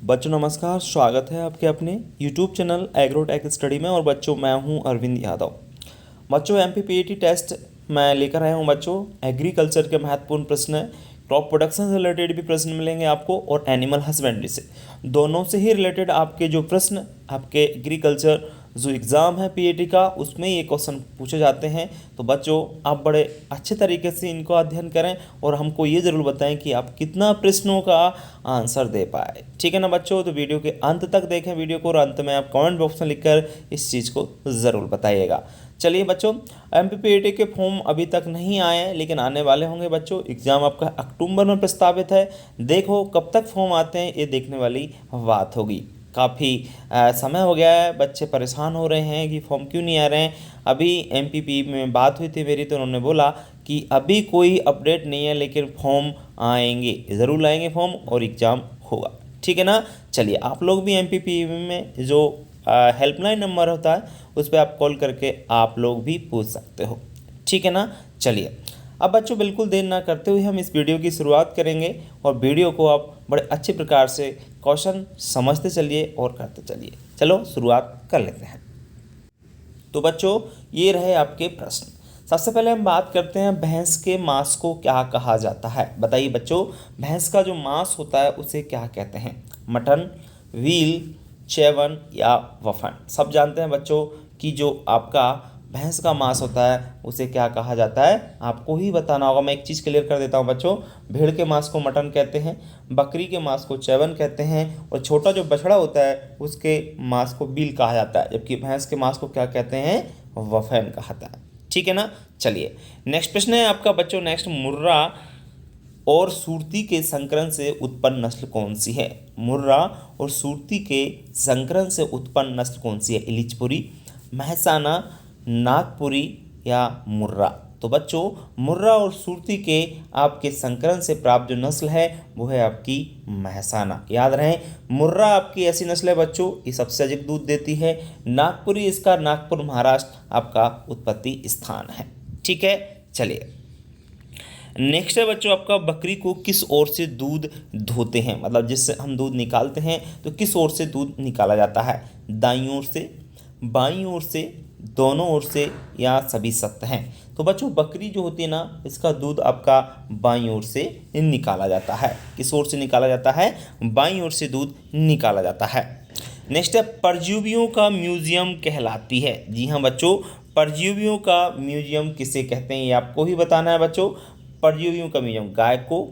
बच्चों नमस्कार, स्वागत है आपके अपने YouTube चैनल एग्रोटेक स्टडी में। और बच्चों मैं हूं अरविंद यादव। बच्चों MPPAT टेस्ट मैं लेकर आया हूं। बच्चों एग्रीकल्चर के महत्वपूर्ण प्रश्न, क्रॉप प्रोडक्शन से रिलेटेड भी प्रश्न मिलेंगे आपको और एनिमल हस्बेंड्री से, दोनों से ही रिलेटेड आपके जो प्रश्न आपके एग्रीकल्चर जो एग्ज़ाम है PAT का, उसमें ये क्वेश्चन पूछे जाते हैं। तो बच्चों आप बड़े अच्छे तरीके से इनको अध्ययन करें और हमको ये ज़रूर बताएं कि आप कितना प्रश्नों का आंसर दे पाए। ठीक है ना बच्चों, तो वीडियो के अंत तक देखें वीडियो को और अंत में आप कमेंट बॉक्स में लिखकर इस चीज़ को ज़रूर बताइएगा। चलिए बच्चों, MPPAT के फॉर्म अभी तक नहीं आए हैं लेकिन आने वाले होंगे। बच्चों एग्ज़ाम आपका अक्टूबर में प्रस्तावित है। देखो कब तक फॉर्म आते हैं, ये देखने वाली बात होगी। काफ़ी समय हो गया है, बच्चे परेशान हो रहे हैं कि फॉर्म क्यों नहीं आ रहे हैं। अभी MPP में बात हुई थी मेरी, तो उन्होंने बोला कि अभी कोई अपडेट नहीं है लेकिन फॉर्म आएंगे, ज़रूर आएंगे फॉर्म और एग्ज़ाम होगा। ठीक है ना। चलिए आप लोग भी MPP में जो हेल्पलाइन नंबर होता है उस पर आप कॉल करके आप लोग भी पूछ सकते हो। ठीक है ना। चलिए अब बच्चों बिल्कुल देर ना करते हुए हम इस वीडियो की शुरुआत करेंगे और वीडियो को आप बड़े अच्छे प्रकार से क्वेश्चन समझते चलिए और करते चलिए। चलो शुरुआत कर लेते हैं। तो बच्चों ये रहे आपके प्रश्न। सबसे पहले हम बात करते हैं भैंस के मांस को क्या कहा जाता है। बताइए बच्चों, भैंस का जो मांस होता है उसे क्या कहते हैं? मटन, व्हील, चैवन या वफन। सब जानते हैं बच्चों कि जो आपका भैंस का मांस होता है उसे क्या कहा जाता है, आपको ही बताना होगा। मैं एक चीज़ क्लियर कर देता हूँ बच्चों, भेड़ के मांस को मटन कहते हैं, बकरी के मांस को चैवन कहते हैं और छोटा जो बछड़ा होता है उसके मांस को बील कहा जाता है, जबकि भैंस के मांस को क्या कहते हैं? वफन कहा जाता है। ठीक है ना। चलिए नेक्स्ट प्रश्न है आपका बच्चों, नेक्स्ट, मुर्रा और सुरती के संकरण से उत्पन्न नस्ल कौन सी है? मुर्रा और सुरती के संकरण से उत्पन्न नस्ल कौन सी है? इलिचपुरी, महसाना, नागपुरी या मुर्रा। तो बच्चों मुर्रा और सुरती के आपके संकरण से प्राप्त जो नस्ल है वो है आपकी महसाना। याद रहे, मुर्रा आपकी ऐसी नस्ल है बच्चों ये सबसे अधिक दूध देती है। नागपुरी इसका नागपुर महाराष्ट्र आपका उत्पत्ति स्थान है। ठीक है। चलिए नेक्स्ट है बच्चों आपका, बकरी को किस ओर से दूध धोते हैं? मतलब जिससे हम दूध निकालते हैं तो किस ओर से दूध निकाला जाता है? दाईं ओर से, बाईं ओर से, दोनों ओर से या सभी सत्य हैं? तो बच्चों बकरी जो होती है ना, इसका दूध आपका बाईं ओर से निकाला जाता है। किस ओर से निकाला जाता है? बाईं ओर से दूध निकाला जाता है। नेक्स्ट है, परजीवियों का म्यूजियम कहलाती है। जी हाँ बच्चों, परजीवियों का म्यूजियम किसे कहते हैं ये आपको ही बताना है बच्चों। परजीवियों का म्यूजियम गाय को,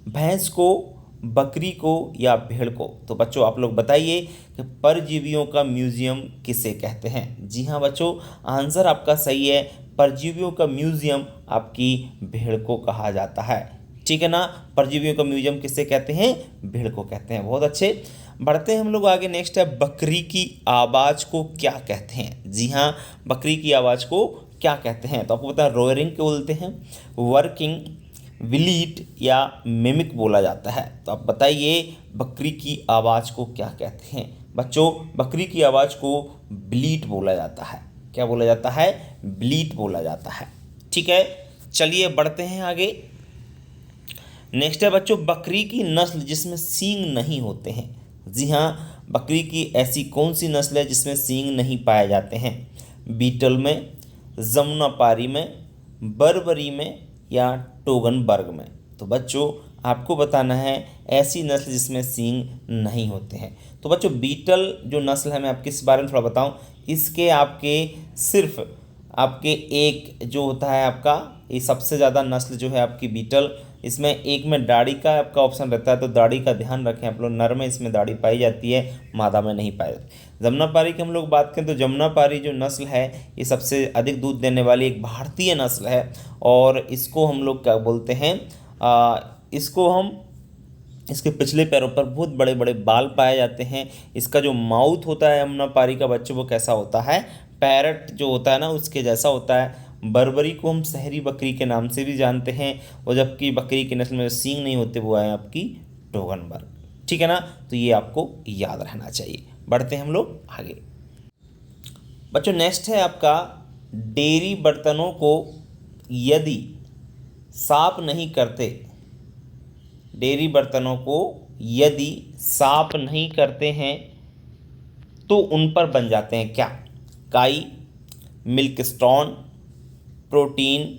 भैंस को, बकरी को या भेड़ को? तो बच्चों आप लोग बताइए कि परजीवियों का म्यूजियम किसे कहते हैं? जी हाँ बच्चों, आंसर आपका सही है, परजीवियों का म्यूजियम आपकी भेड़ को कहा जाता है। ठीक है ना। परजीवियों का म्यूजियम किसे कहते हैं? भेड़ को कहते हैं। बहुत अच्छे, बढ़ते हैं हम लोग आगे। नेक्स्ट है, बकरी की आवाज़ को क्या कहते हैं? जी हाँ, बकरी की आवाज़ को क्या कहते हैं? तो आपको पता है रोयरिंग को बोलते हैं, वर्किंग, विलीट या मिमिक बोला जाता है। तो आप बताइए बकरी की आवाज़ को क्या कहते हैं? बच्चों बकरी की आवाज़ को ब्लीट बोला जाता है। क्या बोला जाता है? ब्लीट बोला जाता है। ठीक है। चलिए बढ़ते हैं आगे। नेक्स्ट है बच्चों, बकरी की नस्ल जिसमें सींग नहीं होते हैं। जी हाँ, बकरी की ऐसी कौन सी नस्ल है जिसमें सींग नहीं पाए जाते हैं? बीटल में, जमुनापारी में, बर्बरी में या टोगनबर्ग में? तो बच्चों आपको बताना है ऐसी नस्ल जिसमें सींग नहीं होते हैं। तो बच्चों बीटल जो नस्ल है, मैं आपके इस बारे में थोड़ा बताऊं, इसके आपके सिर्फ आपके एक जो होता है आपका, ये सबसे ज़्यादा नस्ल जो है आपकी बीटल, इसमें एक में दाढ़ी का आपका ऑप्शन रहता है, तो दाढ़ी का ध्यान रखें आप लोग। नर में इसमें दाढ़ी पाई जाती है, मादा में नहीं पाई जाती। जमुनापारी की हम लोग बात करें तो जमुनापारी जो नस्ल है ये सबसे अधिक दूध देने वाली एक भारतीय नस्ल है और इसको हम लोग क्या बोलते हैं, इसको हम, इसके पिछले पैरों पर बहुत बड़े बड़े बाल पाए जाते हैं। इसका जो माउथ होता है जमुनापारी का बच्चों वो कैसा होता है? पैरट जो होता है ना उसके जैसा होता है। बर्बरी को हम शहरी बकरी के नाम से भी जानते हैं और जबकि बकरी की नस्ल में सींग नहीं होते वो है आपकी टोगनबर्ग। ठीक है ना। तो ये आपको याद रहना चाहिए। बढ़ते हैं हम लोग आगे। बच्चों नेक्स्ट है आपका, डेयरी बर्तनों को यदि साफ नहीं करते, डेयरी बर्तनों को यदि साफ नहीं करते हैं तो उन पर बन जाते हैं क्या? काई, मिल्क स्टोन, प्रोटीन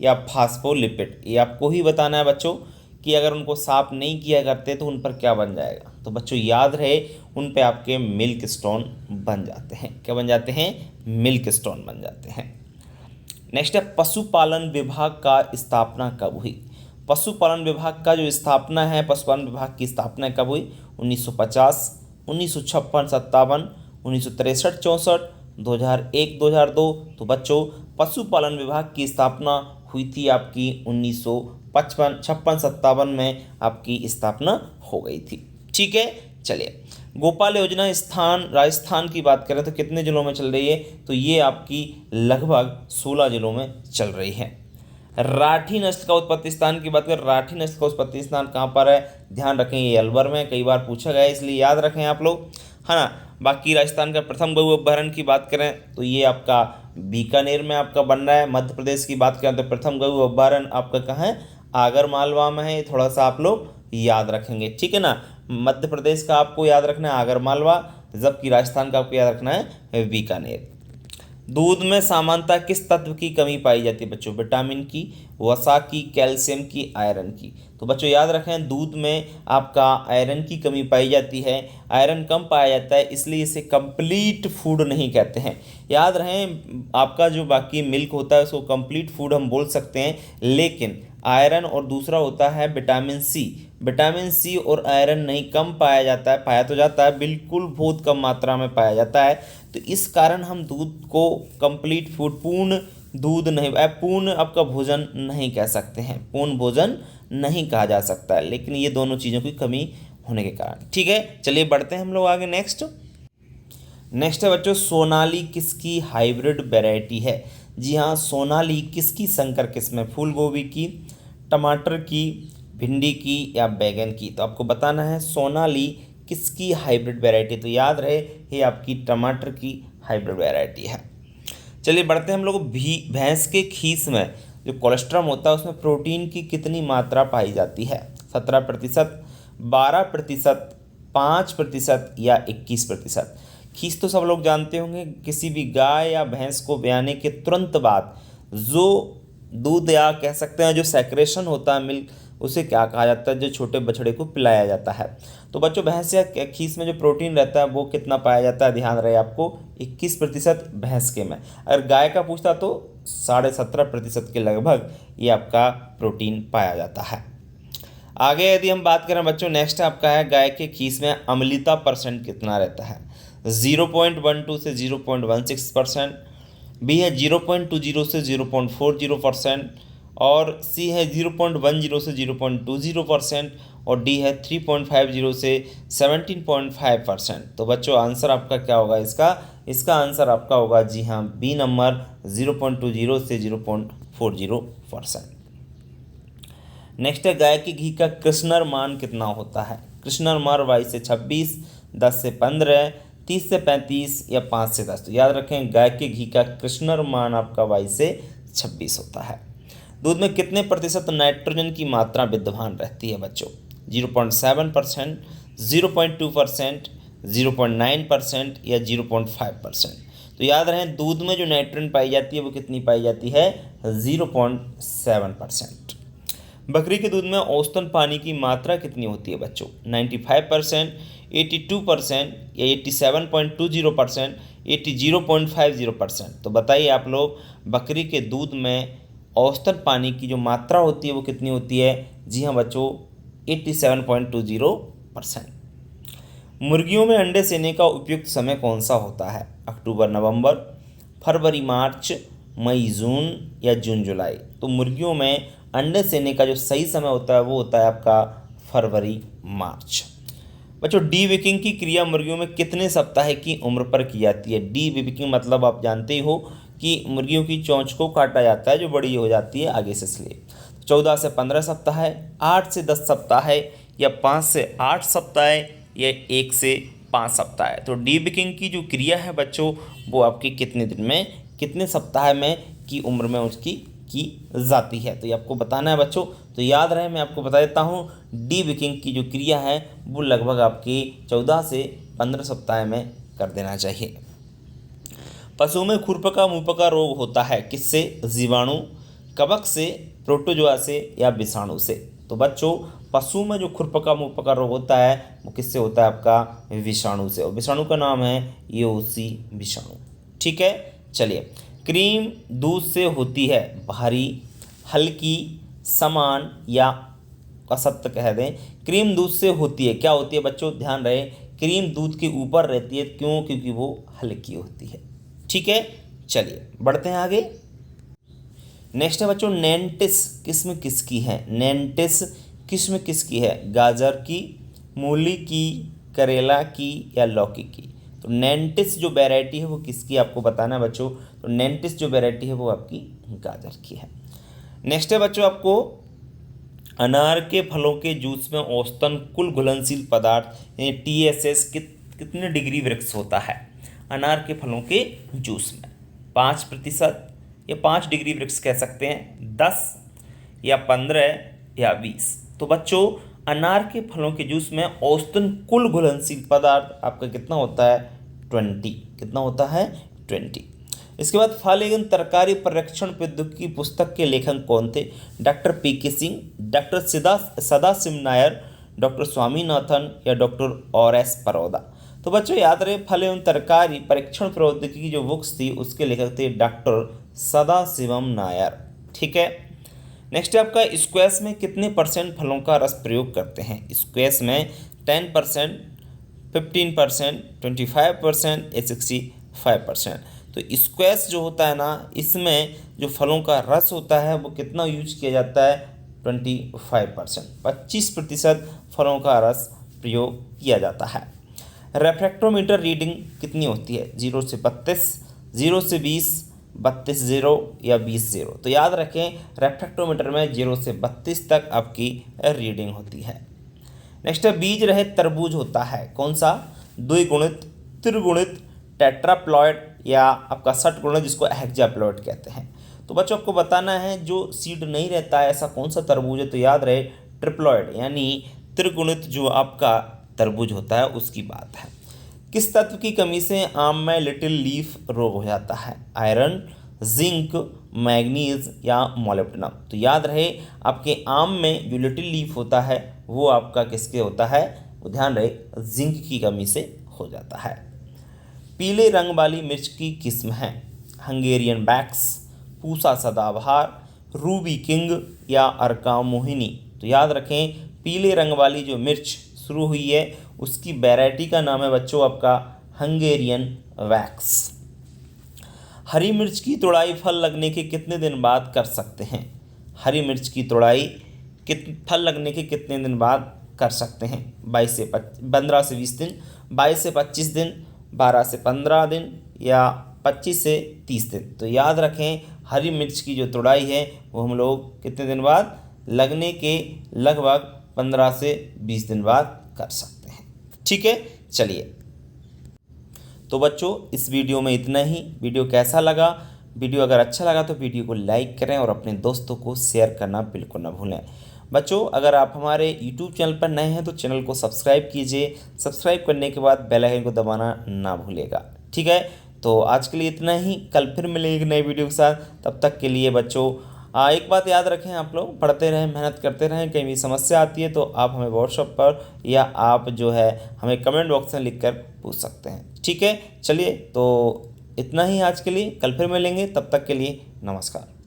या फास्फोलिपिड। ये आपको ही बताना है बच्चों कि अगर उनको साफ नहीं किया करते तो उन पर क्या बन जाएगा। तो बच्चों याद रहे, उन पे आपके मिल्क स्टोन बन जाते हैं। क्या बन जाते हैं? मिल्क स्टोन बन जाते हैं। नेक्स्ट है पशुपालन विभाग का स्थापना कब हुई? पशुपालन विभाग का जो स्थापना है, पशुपालन विभाग की स्थापना कब हुई? 1950, 1956, 57, 1963, 64, 2001, 2002। तो बच्चों पशुपालन विभाग की स्थापना हुई थी आपकी 1955, 56, 57 में आपकी स्थापना हो गई थी। ठीक है, चलिए गोपाल योजना स्थान राजस्थान की बात करें तो कितने जिलों में चल रही है? तो ये आपकी लगभग 16 जिलों में चल रही है। राठी नस्ल का उत्पत्ति स्थान की बात करें, राठी नस्ल का उत्पत्ति स्थान कहाँ पर है? ध्यान रखें ये अलवर में कई बार पूछा गया है, इसलिए याद रखें आप लोग, है ना। बाकी राजस्थान का प्रथम गऊ अभ्यारण्य की बात करें तो ये आपका बीकानेर में आपका बन रहा है। मध्य प्रदेश की बात करें तो प्रथम गऊ अभ्यारण्य आपका कहाँ है? आगर मालवा में है। थोड़ा सा आप लोग याद रखेंगे, ठीक है ना। मध्य प्रदेश का आपको याद रखना है आगर मालवा, जबकि राजस्थान का आपको याद रखना है बीकानेर। दूध में सामान्यतः किस तत्व की कमी पाई जाती है बच्चों? विटामिन की, वसा की, कैल्शियम की, आयरन की। तो बच्चों याद रखें दूध में आपका आयरन की कमी पाई जाती है। आयरन कम पाया जाता है, इसलिए इसे कंप्लीट फूड नहीं कहते हैं। याद रहें आपका जो बाकी मिल्क होता है उसको कंप्लीट फूड हम बोल सकते हैं, लेकिन आयरन और दूसरा होता है विटामिन सी। विटामिन सी और आयरन नहीं, कम पाया जाता है, पाया तो जाता है, बिल्कुल बहुत कम मात्रा में पाया जाता है। तो इस कारण हम दूध को कंप्लीट फूड, पूर्ण दूध नहीं, पूर्ण आपका भोजन नहीं कह सकते हैं, पूर्ण भोजन नहीं कहा जा सकता है, लेकिन ये दोनों चीज़ों की कमी होने के कारण। ठीक है, चलिए बढ़ते हैं हम लोग आगे। नेक्स्ट है बच्चों सोनाली किसकी हाइब्रिड वैरायटी है? जी हाँ, सोनाली किसकी संकर किस्म है? फूल गोभी की, टमाटर की, भिंडी की या बैगन की। तो आपको बताना है सोनाली किसकी हाइब्रिड वैरायटी। तो याद रहे ये आपकी टमाटर की हाइब्रिड वैरायटी है। चलिए बढ़ते हैं हम लोग। भैंस के खीस में जो कोलेस्ट्रम होता है उसमें प्रोटीन की कितनी मात्रा पाई जाती है? 17%, 12%, 5% या 21%। खीस तो सब लोग जानते होंगे, किसी भी गाय या भैंस को ब्याने के तुरंत बाद जो दूध या कह सकते हैं जो सेक्रेशन होता है मिल्क, उसे क्या कहा जाता है? जो छोटे बछड़े को पिलाया जाता है। तो बच्चों भैंस या खीस में जो प्रोटीन रहता है वो कितना पाया जाता है? ध्यान रहे आपको 21% भैंस के में। अगर गाय का पूछता तो 17.5% के लगभग ये आपका प्रोटीन पाया जाता है। आगे यदि हम बात करें बच्चों, नेक्स्ट आपका है गाय के खीस में अम्लता परसेंट कितना रहता है? 0.12 से 0.16%, बी है 0.20 से 0.40%, और सी है 0.10 से 0.20%, और डी है 3.50 से 17.5%। तो बच्चों आंसर आपका क्या होगा इसका आंसर आपका होगा जी हाँ बी नंबर 0.20 से 0.40%। नेक्स्ट है गाय के घी का कृष्णर मान कितना होता है? कृष्णर मान 22 से 26, 10 से 15, 30 से 35 या 5 से 10। तो याद रखें गाय के घी का कृष्णर मान आपका 22 से 26 होता है। दूध में कितने प्रतिशत नाइट्रोजन की मात्रा विद्यमान रहती है बच्चों? 0.7%, 0.2%, 0.9% या 0.5%। तो याद रहें दूध में जो नाइट्रोजन पाई जाती है वो कितनी पाई जाती है? 0.7%। बकरी के दूध में औसतन पानी की मात्रा कितनी होती है बच्चों? 95%, 82% या 87.20%, 80.50%। तो बताइए आप लोग बकरी के दूध में औसतन पानी की जो मात्रा होती है वो कितनी होती है? जी हाँ बच्चों 87.20%। मुर्गियों में अंडे सेने का उपयुक्त समय कौन सा होता है? अक्टूबर नवंबर, फरवरी मार्च, मई जून या जून जुलाई। तो मुर्गियों में अंडे सेने का जो सही समय होता है वो होता है आपका फरवरी मार्च। बच्चों डी विकिंग की क्रिया मुर्गियों में कितने सप्ताह की उम्र पर की जाती है? डी विकिंग मतलब आप जानते ही हो कि मुर्गियों की चोंच को काटा जाता है जो बड़ी हो जाती है आगे से इसलिए। 14 से 15 सप्ताह, 8 से 10 सप्ताह या 5 से 8 सप्ताह या 1 से 5 सप्ताह। तो डी विकिंग की जो क्रिया है बच्चों वो आपकी कितने दिन में, कितने सप्ताह में की उम्र में उसकी की जाती है। तो ये आपको बताना है बच्चों। तो याद रहे, मैं आपको बता देता हूँ, डीविकिंग की जो क्रिया है वो लगभग आपके 14 से 15 सप्ताह में कर देना चाहिए। पशुओं में खुरपका मुंहपका रोग होता है किससे? जीवाणु, कवक से, प्रोटोजोआ से या विषाणु से। तो बच्चों पशु में जो खुरपका मुंहपका रोग होता है वो किससे होता है? आपका विषाणु से, और विषाणु का नाम है ईओसी विषाणु। ठीक है, चलिए। क्रीम दूध से होती है भारी, हल्की, समान या असत्य कह दें। क्रीम दूध से होती है, क्या होती है बच्चों? ध्यान रहे, क्रीम दूध के ऊपर रहती है, क्यों? क्योंकि वो हल्की होती है। ठीक है, चलिए बढ़ते हैं आगे। नेक्स्ट है बच्चों, नेंटिस किस्म किसकी है? नेंटिस किस्म किसकी है? गाजर की, मूली की, करेला की या लौकी की? तो नेंटिस जो वैरायटी है वो किसकी आपको बताना है बच्चों। तो नेंटिस जो वैरायटी है वो आपकी गाजर की है। नेक्स्ट है बच्चों, आपको अनार के फलों के जूस में औसतन कुल घुलनशील पदार्थ यानी TSS कितने डिग्री वृक्ष होता है? अनार के फलों के जूस में 5% या 5 डिग्री वृक्ष कह सकते हैं, 10 या 15 या 20। तो बच्चों अनार के फलों के जूस में औसतन कुल घुलनशील पदार्थ आपका कितना होता है? 20। कितना होता है? 20। इसके बाद फल एवं तरकारी परिरक्षण प्रौद्योगिकी पुस्तक के लेखक कौन थे? Doctor PK Singh, doctor Sadashiv Nair, doctor Swaminathan या डॉक्टर RS परोदा। तो बच्चों याद रहे, फल एवं तरकारी परीक्षण प्रौद्योगिकी की जो बुक्स थी उसके लेखक थे डॉक्टर सदाशिवम नायर। ठीक है, नेक्स्ट है आपका, स्क्वैश में कितने % फलों का रस प्रयोग करते हैं? स्क्वैश में 10%, 15%, 25% या 65%। तो स्क्वैश जो होता है ना, इसमें जो फलों का रस होता है वो कितना यूज किया जाता है? 25%, 25% फलों का रस प्रयोग किया जाता है। रेफ्रेक्टोमीटर रीडिंग कितनी होती है? 0 से 32, 0 से 20, 32 0 या 20 0। तो याद रखें, रेफ्रेक्टोमीटर में 0 से 32 तक आपकी रीडिंग होती है। नेक्स्ट है, बीज रहित तरबूज होता है कौन सा? द्विगुणित, त्रिगुणित, टेट्राप्लॉइड या आपका षटगुणित जिसको हेक्साप्लॉइड कहते हैं। तो बच्चों आपको बताना है जो सीड नहीं रहता है ऐसा कौन सा तरबूज है? तो याद रहे, ट्रिप्लॉइड यानी त्रिगुणित जो आपका तरबूज होता है उसकी बात है। किस तत्व की कमी से आम में लिटिल लीफ रोग हो जाता है? आयरन, जिंक, मैग्नीज या मोलिब्डेनम। तो याद रहे, आपके आम में जो लिटिल लीफ होता है वो आपका किसके होता है? वो ध्यान रहे, जिंक की कमी से हो जाता है। पीले रंग वाली मिर्च की किस्म है? हंगेरियन बैक्स, पूसा सदाबहार, रूबी किंग या अर्का मोहिनी। तो याद रखें, पीले रंग वाली जो मिर्च शुरू हुई है उसकी वैरायटी का नाम है बच्चों आपका हंगेरियन वैक्स। हरी मिर्च की तुड़ाई फल लगने के कितने दिन बाद कर सकते हैं? हरी मिर्च की तुड़ाई फल लगने के कितने दिन बाद कर सकते हैं? 15 से 20 दिन, 22 से 25 दिन, 12 से 15 दिन या 25 से 30 दिन। तो याद रखें, हरी मिर्च की जो तुड़ाई है वो हम लोग कितने दिन बाद? लगने के लगभग 15 से 20 दिन बाद कर सकते हैं। ठीक है, चलिए। तो बच्चों इस वीडियो में इतना ही। वीडियो कैसा लगा? वीडियो अगर अच्छा लगा तो वीडियो को लाइक करें और अपने दोस्तों को शेयर करना बिल्कुल ना भूलें। बच्चों अगर आप हमारे YouTube चैनल पर नए हैं तो चैनल को सब्सक्राइब कीजिए। सब्सक्राइब करने के बाद बेल आइकन को दबाना ना भूलिएगा। ठीक है, तो आज के लिए इतना ही। कल फिर मिलेंगे एक नए वीडियो के साथ। तब तक के लिए बच्चों एक बात याद रखें, आप लोग पढ़ते रहें, मेहनत करते रहें। कहीं भी समस्या आती है तो आप हमें व्हाट्सएप पर या आप जो है हमें कमेंट बॉक्स में लिखकर पूछ सकते हैं। ठीक है, चलिए तो इतना ही आज के लिए। कल फिर मिलेंगे, तब तक के लिए नमस्कार।